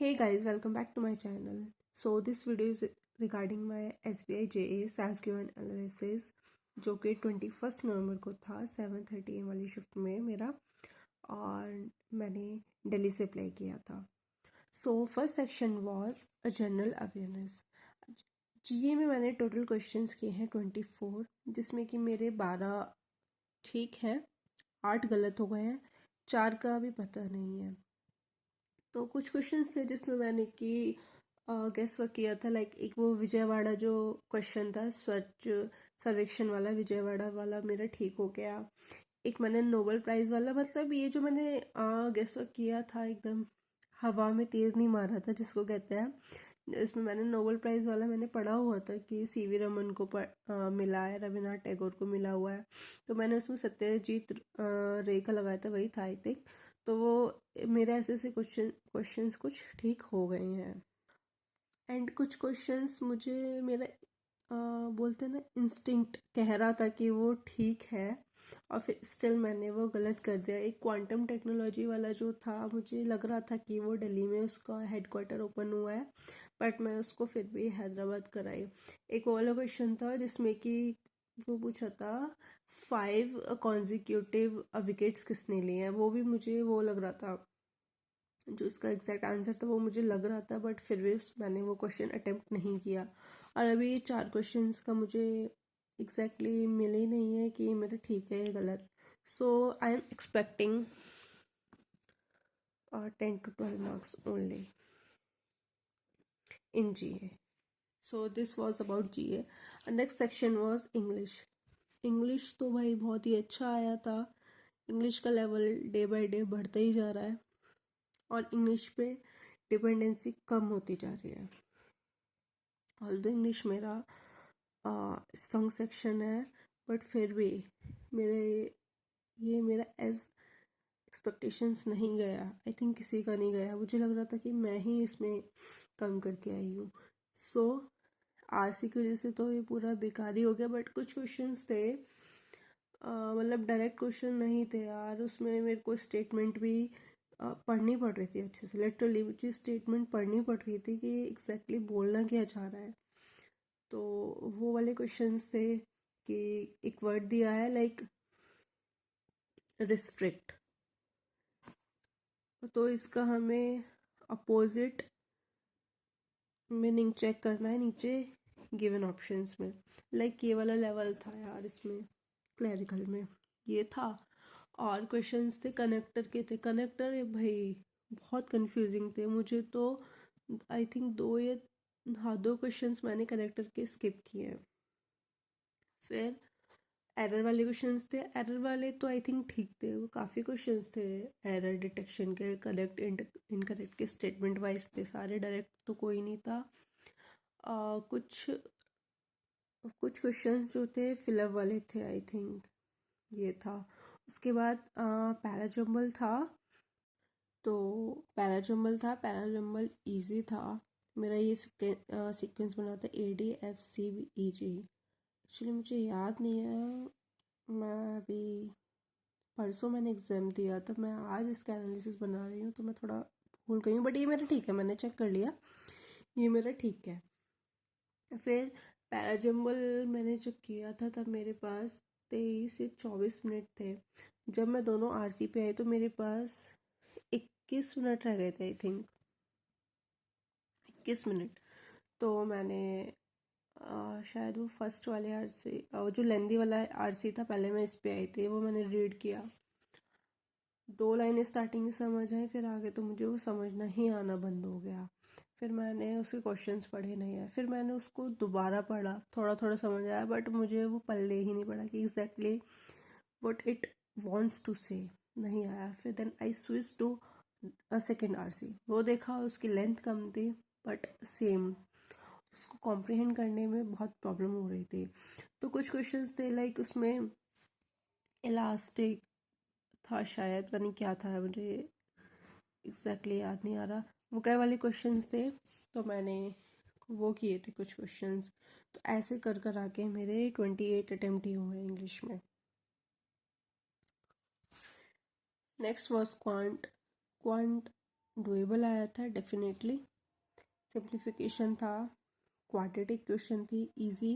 Hey guys, welcome back to my channel. So this video is regarding my SBI JA self given analysis जो कि 21 नवंबर को था 7:30 AM वाली shift में मेरा और मैंने दिल्ली से अप्लाई किया था. So first section was a general awareness. GA में मैंने टोटल क्वेश्चंस किए हैं 24 जिसमें कि मेरे 12 ठीक हैं, 8 गलत हो गए हैं, 4 का भी पता नहीं है. तो कुछ क्वेश्चंस थे जिसमें मैंने कि गेस वर्क किया था. लाइक एक वो विजयवाड़ा जो क्वेश्चन था स्वच्छ सर्वेक्षण वाला, विजयवाड़ा वाला मेरा ठीक हो गया. एक मैंने नोबेल प्राइज़ वाला, मतलब ये जो मैंने गेस वर्क किया था एकदम हवा में तीर नहीं मारा था जिसको कहते हैं. इसमें मैंने नोबेल प्राइज़ वाला मैंने पढ़ा हुआ था कि सीवी रमन को मिला है, रविन्द्रनाथ टैगोर को मिला हुआ है. तो मैंने उसमें सत्यजीत रे का लगाया था, वही था आई थिंक. तो वो मेरे ऐसे ऐसे क्वेश्चंस कुछ ठीक हो गए हैं. एंड कुछ क्वेश्चंस मुझे मेरा बोलते हैं ना इंस्टिंक्ट कह रहा था कि वो ठीक है और फिर स्टिल मैंने वो गलत कर दिया. एक क्वांटम टेक्नोलॉजी वाला जो था मुझे लग रहा था कि वो दिल्ली में उसका हेडक्वार्टर ओपन हुआ है, बट मैं उसको फिर भी हैदराबाद कराई. एक वो वाला क्वेश्चन था जिसमें कि वो पूछा था 5 कॉन्जिक्यूटिव विकेट्स किसने लिए हैं. वो भी मुझे वो लग रहा था, जो इसका एग्जैक्ट आंसर था वो मुझे लग रहा था, बट फिर भी मैंने वो क्वेश्चन अटेम्प्ट नहीं किया. और अभी ये 4 क्वेश्चंस का मुझे एग्जैक्टली मिले ही नहीं है कि मेरा ठीक है या गलत. सो आई am expecting 10 to 12 marks only in GA. So this was about GA. And next section was English. English तो भाई बहुत ही अच्छा आया था. इंग्लिश का लेवल डे बाय डे बढ़ता ही जा रहा है और इंग्लिश पे डिपेंडेंसी कम होती जा रही है. ऑल्दो इंग्लिश मेरा स्ट्रॉन्ग सेक्शन है, बट फिर भी मेरा एज एक्सपेक्टेशंस नहीं गया. आई थिंक किसी का नहीं गया. मुझे लग रहा था कि मैं ही इसमें कम करके आई हूँ. सो आरसी की वजह से तो ये पूरा बेकार ही हो गया. बट कुछ क्वेश्चंस थे, मतलब डायरेक्ट क्वेश्चन नहीं थे यार. उसमें मेरे को स्टेटमेंट भी पढ़नी पड़ रही थी अच्छे से. लिटरली मुझे स्टेटमेंट पढ़नी पड़ रही थी कि एग्जैक्टली बोलना क्या चाह रहा है. तो वो वाले क्वेश्चंस थे कि एक वर्ड दिया है लाइक रिस्ट्रिक्ट, तो इसका हमें अपोजिट मीनिंग चेक करना है नीचे गिवन ऑप्शंस में. लाइक ये वाला लेवल था यार इसमें, क्लरिकल में ये था. और क्वेश्चंस थे कनेक्टर के. थे कनेक्टर भाई बहुत कंफ्यूजिंग थे मुझे तो. आई थिंक दो क्वेश्चंस मैंने कनेक्टर के स्किप किए हैं. फिर एरर वाले क्वेश्चंस थे. एरर वाले तो आई थिंक ठीक थे, वो काफ़ी क्वेश्चंस थे एरर डिटेक्शन के. करेक्ट इनकरेक्ट के स्टेटमेंट वाइज थे सारे, डायरेक्ट तो कोई नहीं था. कुछ कुछ क्वेश्चंस जो थे फिलअप वाले थे आई थिंक, ये था. उसके बाद पैराजम्बल था. तो पैराजम्बल इजी था. मेरा ये सीक्वेंस बना था ADFCEG. एक्चुअली मुझे याद नहीं है. मैं अभी परसों मैंने एग्ज़ाम दिया था, मैं आज इसका एनालिसिस बना रही हूँ तो मैं थोड़ा भूल गई हूँ. बट ये मेरा ठीक है, मैंने चेक कर लिया, ये मेरा ठीक है. फिर पैराजम्बल मैंने जब किया था तब मेरे पास 23 से 24 मिनट थे. जब मैं दोनों आरसी पे आई तो मेरे पास 21 मिनट रह गए थे आई थिंक, 21 मिनट. तो मैंने शायद वो फर्स्ट वाले आरसी, जो लेंदी वाला आरसी था पहले मैं इस पे आई थी, वो मैंने रीड किया. 2 लाइनें स्टार्टिंग समझ आई, फिर आगे तो मुझे वो समझना ही आना बंद हो गया. फिर मैंने उसके क्वेश्चंस पढ़े नहीं है. फिर मैंने उसको दोबारा पढ़ा, थोड़ा थोड़ा समझ आया, बट मुझे वो पल्ले ही नहीं पड़ा कि exactly what it wants to say, नहीं आया. फिर then I switch to second RC. वो देखा, उसकी लेंथ कम थी बट सेम, उसको कॉम्प्रिहेंड करने में बहुत प्रॉब्लम हो रही थी. तो कुछ क्वेश्चंस थे लाइक उसमें इलास्टिक था शायद, पता नहीं क्या था, मुझे एग्जैक्टली याद नहीं आ रहा. वो क्या वाले क्वेश्चंस थे, तो मैंने वो किए थे कुछ क्वेश्चंस. तो ऐसे कर कर आके मेरे 28 अटेम्प्ट ही हुए इंग्लिश में. Next was quant. डुएबल आया था डेफिनेटली। सिंप्लीफिकेशन था, क्वाड्रेटिक क्वेश्चन थी इजी,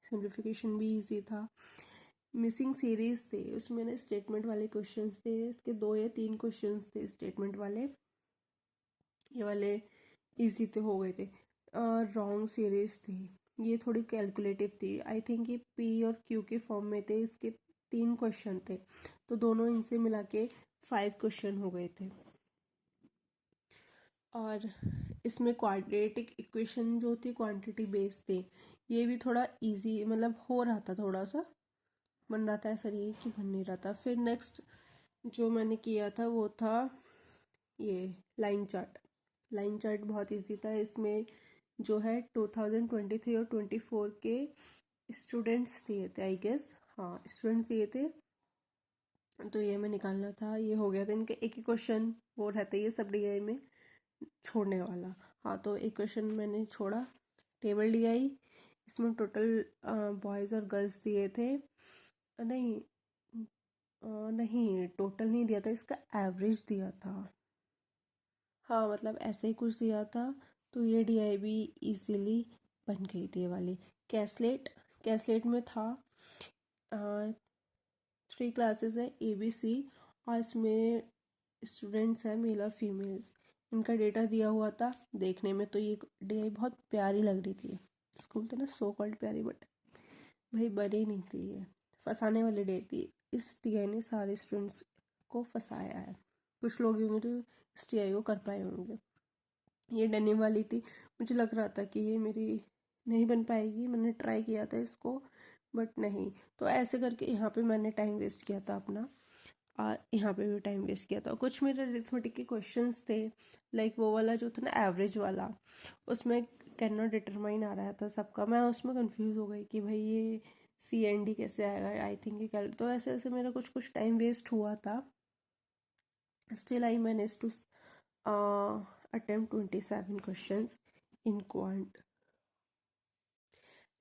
सिंप्लीफिकेशन भी इजी था। मिसिंग सीरीज थे, उसमें ना स्टेटमेंट वाले क्वेश्चंस थे, इसके 2 या 3 क्वेश्चंस थे स्टेटमेंट वाले, ये वाले इजी तो हो गए थे। रॉन्ग सीरीज थी, ये थोड़ी कैलकुलेटिव थी। आई थिंक ये पी और क्यू के फॉर्म में थे, इसके 3 क्वेश्चन थे, तो दोनों इनसे मिला के 5 क्वेश्चन हो गए थे। और इसमें क्वाड्रेटिक इक्वेशन जो थी क्वांटिटी बेस्ड थी, ये भी थोड़ा इजी मतलब हो रहा था, थोड़ा सा बन रहा था, ऐसा नहीं है कि बन नहीं रहा था। फिर नेक्स्ट जो मैंने किया था वो था ये लाइन चार्ट। लाइन चार्ट बहुत इजी था, इसमें जो है 2023 और 24 के स्टूडेंट्स दिए थे, आई गेस, हाँ स्टूडेंट्स दिए थे, तो ये मैं निकालना था, ये हो गया था। इनके एक ही क्वेश्चन वो रहता है ये सब डीआई में छोड़ने वाला। हाँ, तो एक क्वेश्चन मैंने छोड़ा, टेबल डीआई, इसमें टोटल बॉयज़ और गर्ल्स दिए थे, नहीं नहीं टोटल नहीं दिया था, इसका एवरेज दिया था, हाँ मतलब ऐसे ही कुछ दिया था। तो ये डीआई भी इजीली बन गई थी ये वाली। कैसलेट, कैसलेट में था 3 क्लासेस है ABC, और इसमें स्टूडेंट्स हैं मेल और फीमेल्स, इनका डेटा दिया हुआ था। देखने में तो ये डीआई बहुत प्यारी लग रही थी, स्कूल थे ना सो कॉल्ड प्यारी, बट भाई बनी नहीं थी, ये फंसाने वाली डे थी। इस टीआई ने सारे स्टूडेंट्स को फंसाया है, कुछ लोग होंगे तो इस टीआई को कर पाए होंगे। ये डेनिम वाली थी, मुझे लग रहा था कि ये मेरी नहीं बन पाएगी, मैंने ट्राई किया था इसको बट नहीं, तो ऐसे करके यहाँ पे मैंने टाइम वेस्ट किया था अपना, और यहाँ पे भी टाइम वेस्ट किया था। कुछ मेरे अरिथमेटिक के क्वेश्चंस थे, लाइक वो वाला जो था ना एवरेज वाला, उसमें कैन नॉट डिटरमाइन आ रहा था सबका, मैं उसमें कंफ्यूज हो गई कि भाई ये CND कैसे आएगा, आई थिंक ये कैल, तो ऐसे ऐसे मेरा कुछ कुछ टाइम वेस्ट हुआ था। Still I manage to attempt 27 questions in quant,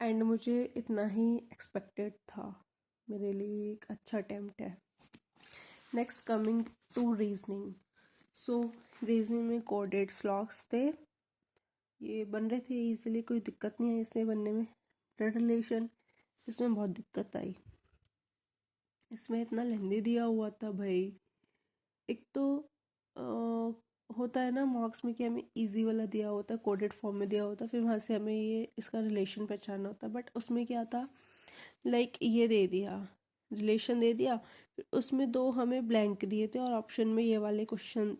and मुझे इतना ही एक्सपेक्टेड था, मेरे लिए एक अच्छा अटैम्प्ट है। Next coming to reasoning, so reasoning में कोडेड स्लॉग्स थे, ये बन रहे थे इजीली, कोई दिक्कत नहीं है इसमें बनने में। ब्लड रिलेशन, इसमें बहुत दिक्कत आई, इसमें इतना लेंदी दिया हुआ था भाई। एक तो होता है ना मार्क्स में कि हमें इजी वाला दिया होता है, कोडेड फॉर्म में दिया होता है, फिर वहाँ से हमें ये इसका रिलेशन पहचानना होता है, बट उसमें क्या था, लाइक ये दे दिया, रिलेशन दे दिया, फिर उसमें 2 हमें ब्लैंक दिए थे और ऑप्शन में ये वाले क्वेश्चन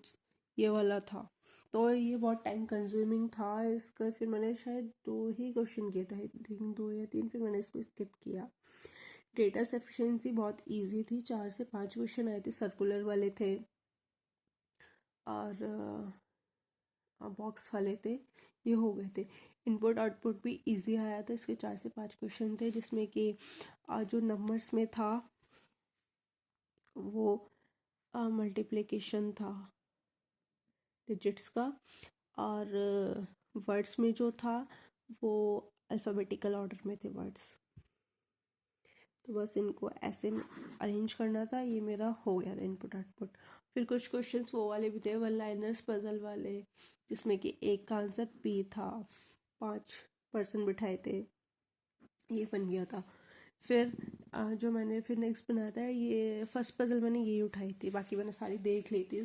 ये वाला था, तो ये बहुत टाइम कंज्यूमिंग था इसका। फिर मैंने शायद 2 ही क्वेश्चन किए थे, आई थिंक 2 या 3, फिर मैंने इसको स्किप किया। डेटा सफिशिएंसी बहुत इजी थी, 4 से 5 क्वेश्चन आए थे, सर्कुलर वाले थे और बॉक्स वाले थे, ये हो गए थे। इनपुट आउटपुट भी इजी आया था, इसके 4 से 5 क्वेश्चन थे, जिसमें कि जो नंबर्स में था वो मल्टीप्लिकेशन था डिजिट्स का, और वर्ड्स में जो था वो अल्फ़ाबेटिकल ऑर्डर में थे वर्ड्स, तो बस इनको ऐसे अरेंज करना था, ये मेरा हो गया था इनपुट आउटपुट। फिर कुछ क्वेश्चंस वो वाले भी थे, वन लाइनर्स पजल वाले, जिसमें कि एक का आंसर P था, 5 पर्सन बिठाए थे, ये बन गया था। फिर जो मैंने फिर नेक्स्ट बनाया था, ये फर्स्ट पजल मैंने यही उठाई थी, बाकी मैंने सारी देख ली थी,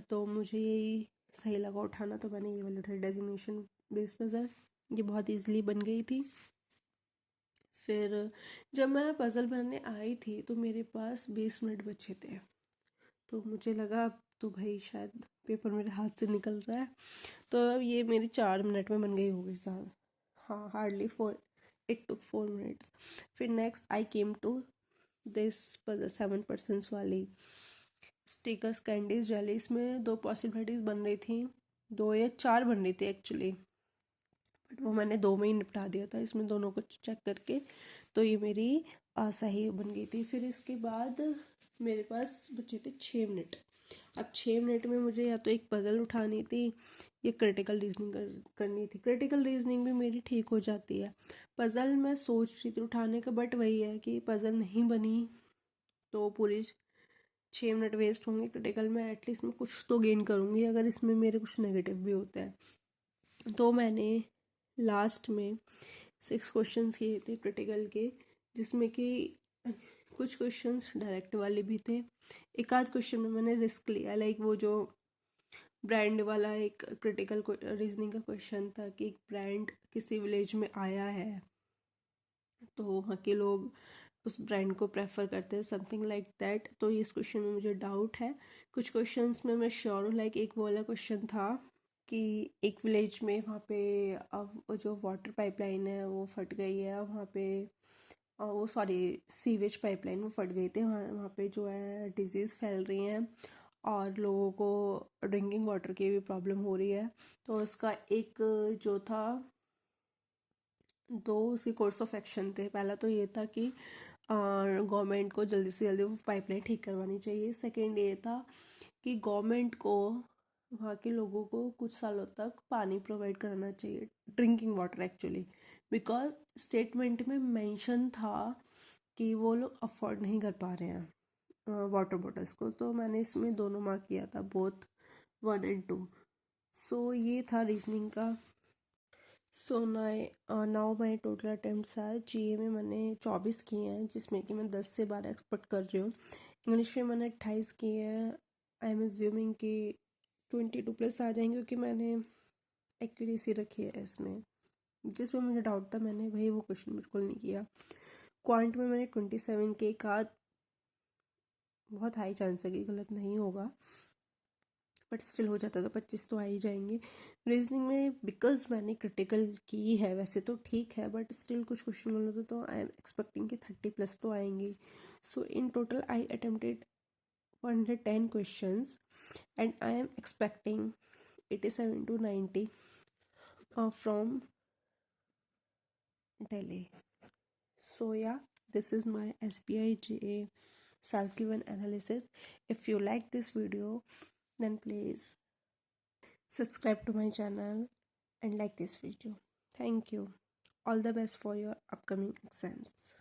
तो मुझे यही सही लगा उठाना, तो मैंने ये वाली उठाई, डेजिग्नेशन बेस्ड पजल, ये बहुत इजीली बन गई थी। फिर जब मैं पज़ल बनाने आई थी तो मेरे पास 20 मिनट बचे थे, तो मुझे लगा अब तो भाई शायद पेपर मेरे हाथ से निकल रहा है, तो अब ये मेरी 4 मिनट में बन गई होगी ज़्यादा, हाँ हार्डली 4 मिनट्स। फिर next I came to this puzzle 7 persons वाली, स्टिकर्स कैंडीज जेली, इसमें 2 पॉसिबिलिटीज़ बन रही थी, 2 या 4 बन रही थी एक्चुअली, बट वो मैंने 2 में ही निपटा दिया था, इसमें दोनों को चेक करके, तो ये मेरी सही बन गई थी। फिर इसके बाद मेरे पास बचे थे 6 मिनट, अब 6 मिनट में मुझे या तो एक पज़ल उठानी थी या क्रिटिकल रीजनिंग करनी थी। क्रिटिकल रीजनिंग भी मेरी ठीक हो जाती है, पज़ल मैं सोच रही थी उठाने का, बट वही है कि पज़ल नहीं बनी तो पूरी 6 मिनट वेस्ट होंगे क्रिटिकल में, एटलीस्ट मैं कुछ तो गेन करूँगी अगर इसमें मेरे कुछ नेगेटिव भी होता है। तो मैंने लास्ट में 6 क्वेश्चंस किए थे क्रिटिकल के, जिसमें कि कुछ क्वेश्चंस डायरेक्ट वाले भी थे। एक आध क्वेश्चन में मैंने रिस्क लिया, लाइक वो जो ब्रांड वाला एक क्रिटिकल रीजनिंग का क्वेश्चन था कि एक ब्रांड किसी विलेज में आया है तो वहाँ के लोग उस ब्रांड को प्रेफर करते हैं, समथिंग लाइक दैट। तो इस क्वेश्चन में मुझे डाउट है। कुछ क्वेश्चंस में मैं श्योर हूँ, लाइक एक वो वाला क्वेश्चन था कि एक विलेज में वहाँ पे अब वो जो वाटर पाइपलाइन है वो फट गई है वहाँ पे, वो सॉरी सीवेज पाइपलाइन वो फट गई थी, वहाँ वहाँ पे जो है डिजीज़ फैल रही हैं और लोगों को ड्रिंकिंग वाटर की भी प्रॉब्लम हो रही है। तो उसका एक जो था, दो उसके कोर्स ऑफ एक्शन थे। पहला तो ये था कि गवर्नमेंट को जल्दी से जल्दी वो पाइपलाइन ठीक करवानी चाहिए। सेकंड ये था कि गवर्नमेंट को वहाँ के लोगों को कुछ सालों तक पानी प्रोवाइड करना चाहिए, drinking water actually, because statement में मेंशन था कि वो लोग अफोर्ड नहीं कर पा रहे हैं वाटर बॉटल्स को। तो मैंने इसमें दोनों मार्क किया था, बोथ 1 and 2। सो ये था रीजनिंग का। So now my total attempts है जीए में मैंने 24 किए हैं, जिसमें कि मैं 10 से 12 एक्सपेक्ट कर रही हूँ। इंग्लिश में मैंने 28 किए हैं। आई एम एज्यूमिंग कि 22+ आ जाएंगे, क्योंकि मैंने एक्यूरेसी रखी है इसमें। जिसमें मुझे डाउट था मैंने वही वो क्वेश्चन बिल्कुल नहीं किया। क्वांट में मैंने 27 के, एक आध बहुत हाई चांस है कि गलत नहीं होगा, बट स्टिल हो जाता तो 25 तो आ ही जाएंगे। रीजनिंग में बिकॉज मैंने क्रिटिकल की है, वैसे तो ठीक है बट स्टिल कुछ क्वेश्चन बोलो तो आई एम एक्सपेक्टिंग कि 30+ तो आएंगे। So in total I attempted 110 questions and I am expecting 87 to 90 from Delhi. So yeah, this is my SBI GA self-given analysis. If you like this video, then please subscribe to my channel and like this video. Thank you. All the best for your upcoming exams.